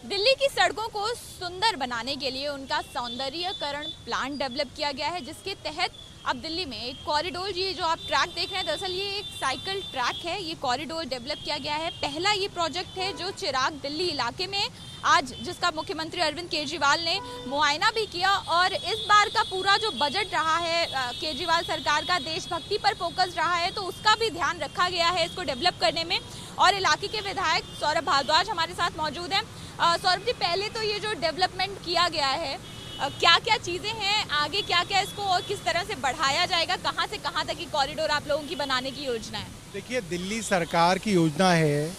दिल्ली की सड़कों को सुंदर बनाने के लिए उनका सौंदर्यीकरण प्लान डेवलप किया गया है, जिसके तहत अब दिल्ली में एक कॉरिडोर, ये जो आप ट्रैक देख रहे हैं दरअसल ये एक साइकिल ट्रैक है। ये कॉरिडोर डेवलप किया गया है। पहला ये प्रोजेक्ट है जो चिराग दिल्ली इलाके में आज, जिसका मुख्यमंत्री अरविंद केजरीवाल ने मुआयना भी किया। और इस बार का पूरा जो बजट रहा है केजरीवाल सरकार का, देशभक्ति पर फोकस रहा है, तो उसका भी ध्यान रखा गया है इसको डेवलप करने में। और इलाके के विधायक सौरभ भारद्वाज हमारे साथ मौजूद हैं। सौरभ जी, पहले तो ये जो डेवलपमेंट किया गया है, क्या क्या चीज़ें हैं, आगे क्या क्या इसको और किस तरह से बढ़ाया जाएगा, कहाँ से कहाँ तक ये कॉरिडोर आप लोगों की बनाने की योजना है? देखिए, दिल्ली सरकार की योजना है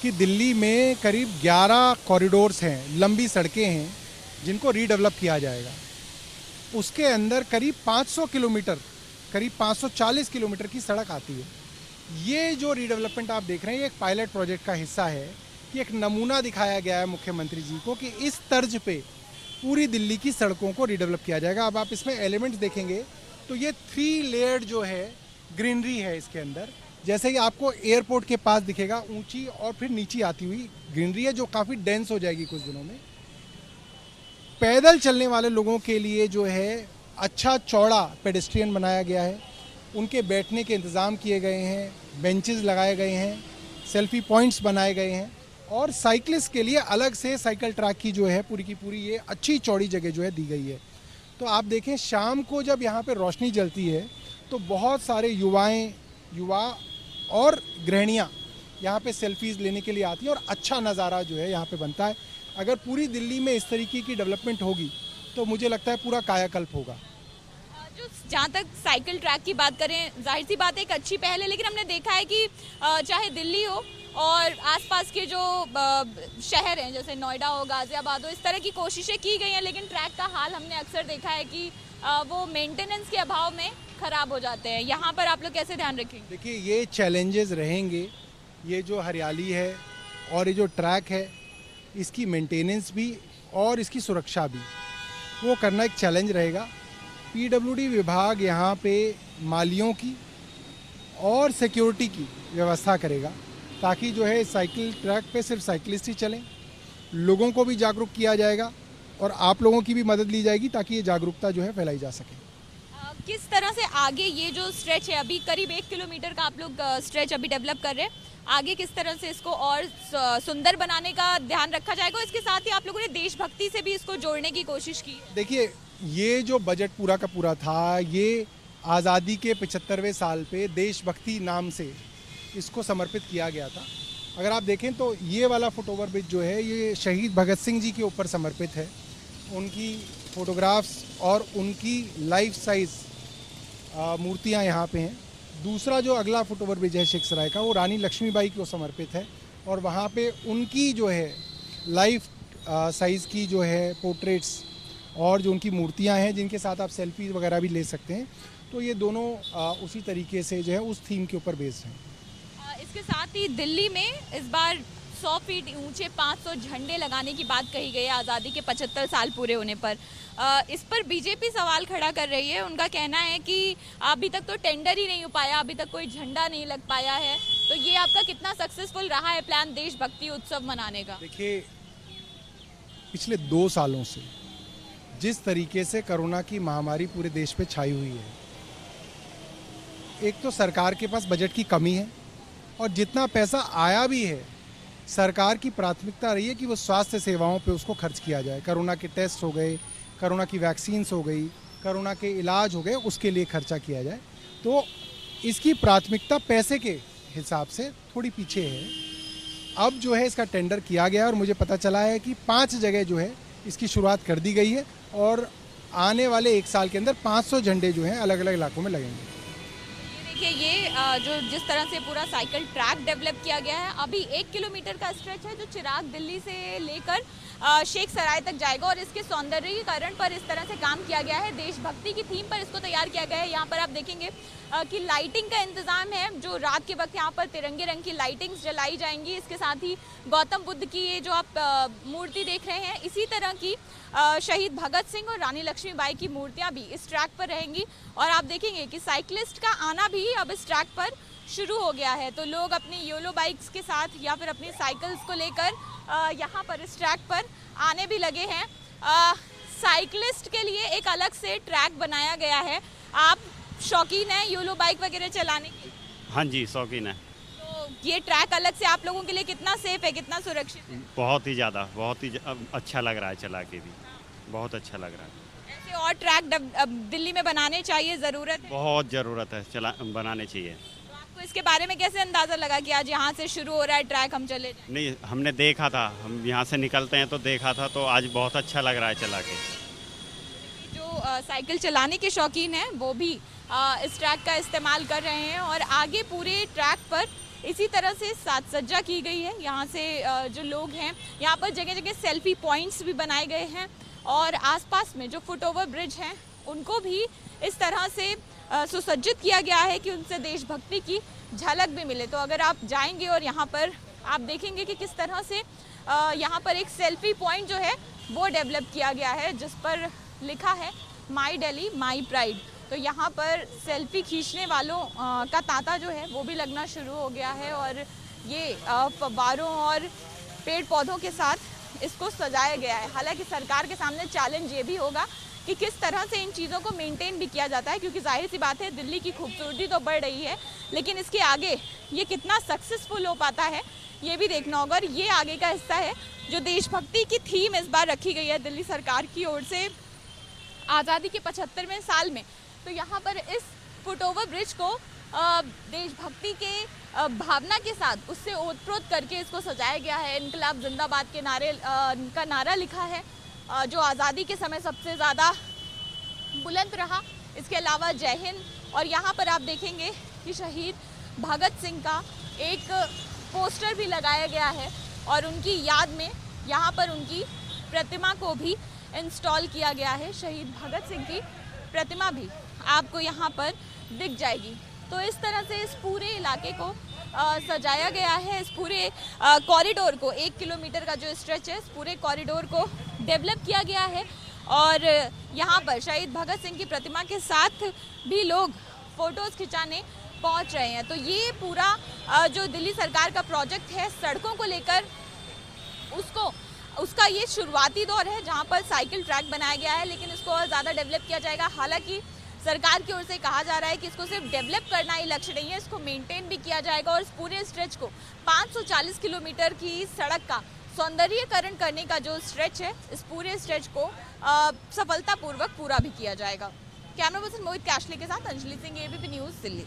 कि दिल्ली में करीब 11 कॉरिडोर्स हैं, लंबी सड़कें हैं, जिनको रीडेवलप किया जाएगा। उसके अंदर करीब 500 किलोमीटर, करीब 540 किलोमीटर की सड़क आती है। ये जो रीडेवलपमेंट आप देख रहे हैं, ये एक पायलट प्रोजेक्ट का हिस्सा है कि एक नमूना दिखाया गया है मुख्यमंत्री जी को कि इस तर्ज पे पूरी दिल्ली की सड़कों को रीडेवलप किया जाएगा। अब आप इसमें एलिमेंट्स देखेंगे तो ये 3 लेयर्ड जो है ग्रीनरी है इसके अंदर। जैसे कि आपको एयरपोर्ट के पास दिखेगा, ऊंची और फिर नीचे आती हुई ग्रीनरी है जो काफ़ी डेंस हो जाएगी कुछ दिनों में। पैदल चलने वाले लोगों के लिए जो है अच्छा चौड़ा पेडेस्ट्रियन बनाया गया है, उनके बैठने के इंतज़ाम किए गए हैं, बेंचेस लगाए गए हैं, सेल्फी पॉइंट्स बनाए गए हैं और साइकिलिस्ट के लिए अलग से साइकिल ट्रैक की जो है पूरी की पूरी ये अच्छी चौड़ी जगह जो है दी गई है। तो आप देखें, शाम को जब यहाँ पे रोशनी जलती है तो बहुत सारे युवा और गृहिणियाँ यहाँ पे सेल्फीज़ लेने के लिए आती हैं और अच्छा नज़ारा जो है यहाँ पे बनता है। अगर पूरी दिल्ली में इस तरीके की डेवलपमेंट होगी तो मुझे लगता है पूरा कायाकल्प होगा। जो जहाँ तक साइकिल ट्रैक की बात करें, जाहिर सी बात है एक अच्छी पहल है, लेकिन हमने देखा है कि चाहे दिल्ली हो और आसपास के जो शहर हैं, जैसे नोएडा हो, गाजियाबाद हो, इस तरह की कोशिशें की गई हैं, लेकिन ट्रैक का हाल हमने अक्सर देखा है कि वो मेंटेनेंस के अभाव में ख़राब हो जाते हैं। यहाँ पर आप लोग कैसे ध्यान रखेंगे? देखिए, ये चैलेंजेस रहेंगे। ये जो हरियाली है और ये जो ट्रैक है, इसकी मेंटेनेंस भी और इसकी सुरक्षा भी, वो करना एक चैलेंज रहेगा। पीडब्ल्यूडी विभाग यहाँ पे मालियों की और सिक्योरिटी की व्यवस्था करेगा ताकि जो है साइकिल ट्रैक पे सिर्फ साइकिलिस्ट ही चलें। लोगों को भी जागरूक किया जाएगा और आप लोगों की भी मदद ली जाएगी ताकि ये जागरूकता जो है फैलाई जा सके। किस तरह से आगे ये जो स्ट्रेच है, अभी करीब 1 किलोमीटर का आप लोग स्ट्रेच अभी डेवलप कर रहे हैं, आगे किस तरह से इसको और सुंदर बनाने का ध्यान रखा जाएगा? इसके साथ ही आप लोगों ने देशभक्ति से भी इसको जोड़ने की कोशिश की? देखिए, ये जो बजट पूरा का पूरा था, ये आज़ादी के 75वें साल पे देशभक्ति नाम से इसको समर्पित किया गया था। अगर आप देखें तो ये वाला फुटओवर ब्रिज जो है, ये शहीद भगत सिंह जी के ऊपर समर्पित है। उनकी फोटोग्राफ्स और उनकी लाइफ साइज़ मूर्तियाँ यहाँ पे हैं। दूसरा जो अगला फुटओवर ब्रिज है शेख सराय का, वो रानी लक्ष्मीबाई को समर्पित है और वहाँ पे उनकी जो है लाइफ साइज़ की जो है पोर्ट्रेट्स और जो उनकी मूर्तियाँ हैं, जिनके साथ आप सेल्फी वगैरह भी ले सकते हैं। तो ये दोनों उसी तरीके से जो है उस थीम के ऊपर बेस्ड हैं। इसके साथ ही दिल्ली में इस बार 100 फीट ऊंचे 500 झंडे लगाने की बात कही गई है आज़ादी के 75 साल पूरे होने पर। इस पर बीजेपी सवाल खड़ा कर रही है। उनका कहना है कि अभी तक तो टेंडर ही नहीं हो पाया, अभी तक कोई झंडा नहीं लग पाया है। तो ये आपका कितना सक्सेसफुल रहा है प्लान देशभक्ति उत्सव मनाने का? देखिए, पिछले 2 सालों से जिस तरीके से कोरोना की महामारी पूरे देश पे छाई हुई है, एक तो सरकार के पास बजट की कमी है और जितना पैसा आया भी है, सरकार की प्राथमिकता रही है कि वो स्वास्थ्य सेवाओं पे उसको खर्च किया जाए। कोरोना के टेस्ट हो गए, कोरोना की वैक्सीन्स हो गई, कोरोना के इलाज हो गए, उसके लिए खर्चा किया जाए। तो इसकी प्राथमिकता पैसे के हिसाब से थोड़ी पीछे है। अब जो है इसका टेंडर किया गया और मुझे पता चला है कि 5 जगह जो है इसकी शुरुआत कर दी गई है और आने वाले 1 साल के अंदर 500 झंडे जो हैं अलग अलग इलाकों में लगेंगे। देखिए, ये जो जिस तरह से पूरा साइकिल ट्रैक डेवलप किया गया है, अभी 1 किलोमीटर का स्ट्रेच है जो चिराग दिल्ली से लेकर शेख सराय तक जाएगा और इसके सौंदर्यीकरण पर इस तरह से काम किया गया है। देशभक्ति की थीम पर इसको तैयार किया गया है। यहाँ पर आप देखेंगे कि लाइटिंग का इंतजाम है, जो रात के वक्त यहाँ पर तिरंगे रंग की लाइटिंग्स जलाई जाएंगी। इसके साथ ही गौतम बुद्ध की ये जो आप मूर्ति देख रहे हैं, इसी तरह की शहीद भगत सिंह और रानी लक्ष्मीबाई की मूर्तियाँ भी इस ट्रैक पर रहेंगी। और आप देखेंगे कि साइकिलिस्ट का आना भी अब इस ट्रैक पर शुरू हो गया है। तो लोग अपनी योलो बाइक्स के साथ या फिर अपनी साइकिल्स को लेकर यहाँ पर इस ट्रैक पर आने भी लगे हैं। साइकिलिस्ट के लिए एक अलग से ट्रैक बनाया गया है। आप शौकीन हैं योलो बाइक वगैरह चलाने की? हाँ जी, शौकीन है। तो ये ट्रैक अलग से आप लोगों के लिए कितना सेफ है, कितना सुरक्षित है? बहुत ही ज़्यादा, अच्छा लग रहा है चला के भी, बहुत अच्छा लग रहा है। ऐसे और ट्रैक दिल्ली में बनाने चाहिए, ज़रूरत है? बहुत ज़रूरत है, बनाने चाहिए। तो आपको इसके बारे में कैसे अंदाज़ा लगा कि आज यहाँ से शुरू हो रहा है ट्रैक, हम चले जाएं? नहीं, हमने देखा था, हम यहाँ से निकलते हैं तो देखा था, तो आज बहुत अच्छा लग रहा है चला के। जो साइकिल चलाने के शौकीन हैं वो भी इस ट्रैक का इस्तेमाल कर रहे हैं और आगे पूरे ट्रैक पर इसी तरह से साज सज्जा की गई है। यहाँ से जो लोग हैं यहाँ पर जगह जगह सेल्फी पॉइंट्स भी बनाए गए हैं और आसपास में जो फुट ओवर ब्रिज हैं उनको भी इस तरह से सुसज्जित किया गया है कि उनसे देशभक्ति की झलक भी मिले। तो अगर आप जाएंगे और यहाँ पर आप देखेंगे कि किस तरह से यहाँ पर एक सेल्फी पॉइंट जो है वो डेवलप किया गया है जिस पर लिखा है माई दिल्ली माई प्राइड। तो यहाँ पर सेल्फी खींचने वालों का तांता जो है वो भी लगना शुरू हो गया है और ये फव्वारों और पेड़ पौधों के साथ इसको सजाया गया है। हालांकि सरकार के सामने चैलेंज ये भी होगा कि किस तरह से इन चीज़ों को मेंटेन भी किया जाता है, क्योंकि जाहिर सी बात है दिल्ली की खूबसूरती तो बढ़ रही है लेकिन इसके आगे ये कितना सक्सेसफुल हो पाता है ये भी देखना होगा। और ये आगे का हिस्सा है जो देशभक्ति की थीम इस बार रखी गई है दिल्ली सरकार की ओर से आज़ादी के 75वें साल में। तो यहाँ पर इस फुट ओवर ब्रिज को देशभक्ति के भावना के साथ उससे ओतप्रोत करके इसको सजाया गया है। इनकलाब जिंदाबाद के नारे का नारा लिखा है जो आज़ादी के समय सबसे ज़्यादा बुलंद रहा। इसके अलावा जय हिंद, और यहाँ पर आप देखेंगे कि शहीद भगत सिंह का एक पोस्टर भी लगाया गया है और उनकी याद में यहाँ पर उनकी प्रतिमा को भी इंस्टॉल किया गया है। शहीद भगत सिंह की प्रतिमा भी आपको यहाँ पर दिख जाएगी। तो इस तरह से इस पूरे इलाके को सजाया गया है। इस पूरे कॉरिडोर को 1 किलोमीटर का जो स्ट्रेच है इस पूरे कॉरिडोर को डेवलप किया गया है और यहाँ पर शहीद भगत सिंह की प्रतिमा के साथ भी लोग फ़ोटोज़ खिंचाने पहुँच रहे हैं। तो ये पूरा जो दिल्ली सरकार का प्रोजेक्ट है सड़कों को लेकर उसका ये शुरुआती दौर है जहाँ पर साइकिल ट्रैक बनाया गया है, लेकिन इसको और ज़्यादा डेवलप किया जाएगा। हालांकि सरकार की ओर से कहा जा रहा है कि इसको सिर्फ डेवलप करना ही लक्ष्य नहीं है, इसको मेंटेन भी किया जाएगा और इस पूरे स्ट्रेच को 540 किलोमीटर की सड़क का सौंदर्यीकरण करने का जो स्ट्रेच है इस पूरे स्ट्रेच को सफलतापूर्वक पूरा भी किया जाएगा। कैमरा पर्सन मोहित कैशले के साथ अंजलि सिंह, एबीपी न्यूज़, दिल्ली।